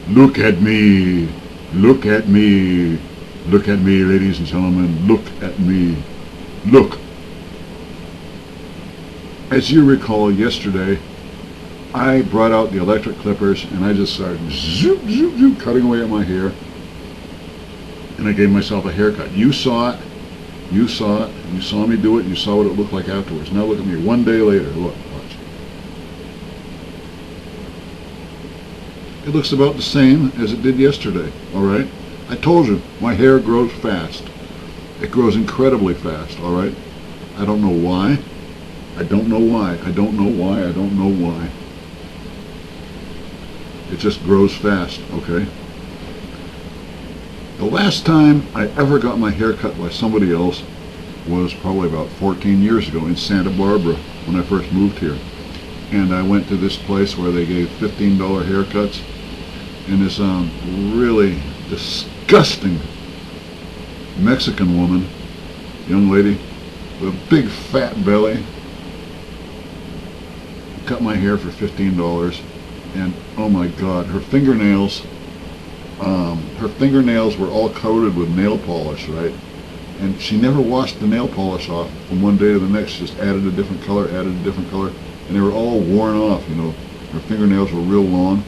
Look at me. Look at me. Look at me, ladies and gentlemen. Look at me. Look. As you recall, yesterday, I brought out the electric clippers and I just started zoop, zoop, zoop, cutting away at my hair. And I gave myself a haircut. You saw it. You saw it. You saw me do it. You saw what it looked like afterwards. Now look at me. 1 day later. Look. Watch. It looks about the same as it did yesterday. Alright? I told you, my hair grows fast. It grows incredibly fast. Alright? I don't know why. I don't know why. I don't know why. I don't know why. It just grows fast. Okay? The last time I ever got my hair cut by somebody else was probably about 14 years ago in Santa Barbara when I first moved here. And I went to this place where they gave $15 haircuts, and this really disgusting Mexican woman, young lady with a big fat belly, cut my hair for $15, and oh my God, her fingernails were all coated with nail polish, right? And she never washed the nail polish off from one day to the next. She just added a different color, and they were all worn off, you know. Her fingernails were real long,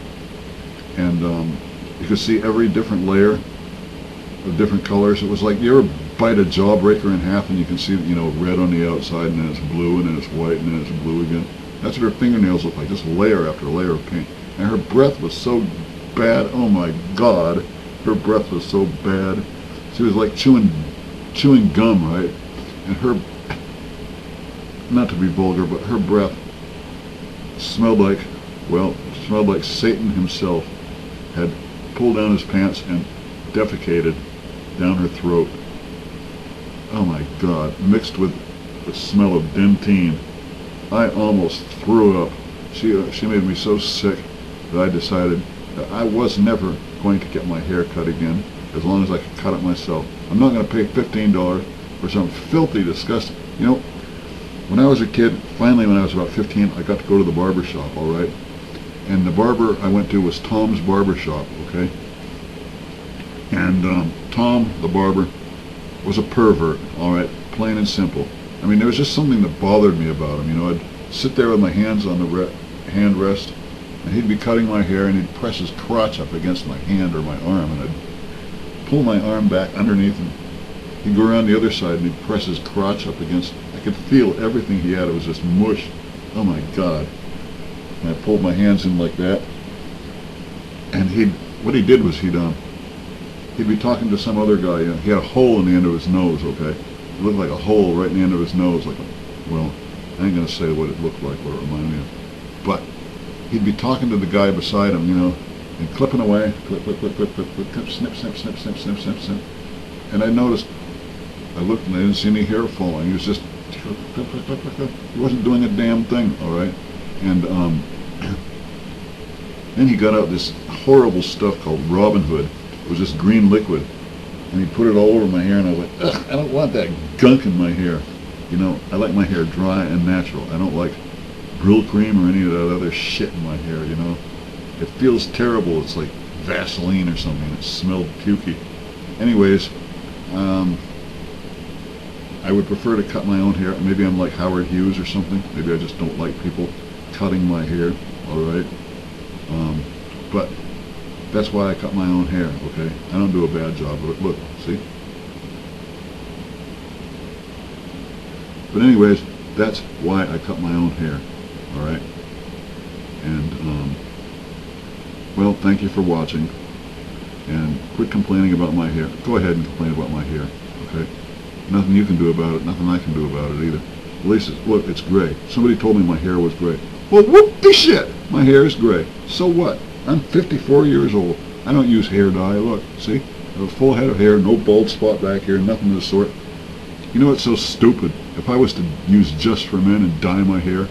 and you could see every different layer of different colors. It was like you ever bite a jawbreaker in half and you can see, you know, red on the outside, and then it's blue, and then it's white, and then it's blue again. That's what her fingernails looked like, just layer after layer of paint. And her breath was so bad, oh my God, her breath was so bad. She was like chewing gum, right? And her, not to be vulgar, but her breath smelled like, well, smelled like Satan himself had pulled down his pants and defecated down her throat. Oh my God, mixed with the smell of dentine. I almost threw up. She made me so sick that I decided that I was never going to get my hair cut again as long as I could cut it myself. I'm not going to pay $15 for some filthy, disgusting. You know, when I was a kid, finally when I was about 15, I got to go to the barber shop, all right? And the barber I went to was Tom's Barber Shop, okay? And Tom, the barber, was a pervert, all right? Plain and simple. I mean, there was just something that bothered me about him. You know, I'd sit there with my hands on the hand rest, and he'd be cutting my hair, and he'd press his crotch up against my hand or my arm, and I'd pull my arm back underneath him. He'd go around the other side, and he'd press his crotch up against. I could feel everything he had. It was just mush. Oh my God. And I pulled my hands in like that, and what he did was he'd be talking to some other guy. You know, he had a hole in the end of his nose, okay? It looked like a hole right in the end of his nose, like well, I ain't gonna say what it looked like, what it reminded me of. But he'd be talking to the guy beside him, you know, and clipping away, clip, clip, clip, clip, clip, clip, clip, snip, snip, snip, snip, snip, snip, snip. And I noticed, I looked and I didn't see any hair falling. He was just, clip, clip, clip, clip, clip. He wasn't doing a damn thing, all right? And then he got out this horrible stuff called Robin Hood. It was just green liquid. And he put it all over my hair, and I went, ugh, I don't want that gunk in my hair. You know, I like my hair dry and natural. I don't like Brill cream or any of that other shit in my hair, you know. It feels terrible. It's like Vaseline or something. It smelled pukey. Anyways, I would prefer to cut my own hair. Maybe I'm like Howard Hughes or something. Maybe I just don't like people cutting my hair, all right? But that's why I cut my own hair, okay? I don't do a bad job of it. Look, see? But anyways, that's why I cut my own hair, all right? And, well, thank you for watching. And quit complaining about my hair. Go ahead and complain about my hair, okay? Nothing you can do about it, nothing I can do about it either. At least, look, it's gray. Somebody told me my hair was gray. Well, whoop-de-shit! My hair is gray. So what? I'm 54 years old. I don't use hair dye. Look, see? I have a full head of hair, no bald spot back here, nothing of the sort. You know what's so stupid? If I was to use Just for Men and dye my hair,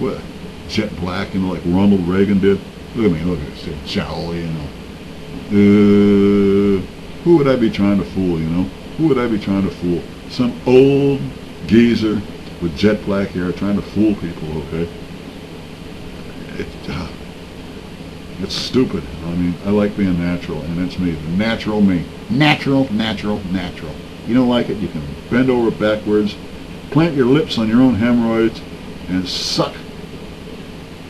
what? Jet black, you know, like Ronald Reagan did. Look at me, look at this, jowly, you know. Who would I be trying to fool, you know? Who would I be trying to fool? Some old geezer with jet black hair trying to fool people, okay? It's stupid. I mean, I like being natural, and it's me. The natural me. Natural, natural, natural. You don't like it, you can bend over backwards, plant your lips on your own hemorrhoids, and suck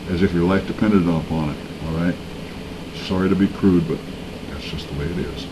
as if your life depended upon it, all right? Sorry to be crude, but that's just the way it is.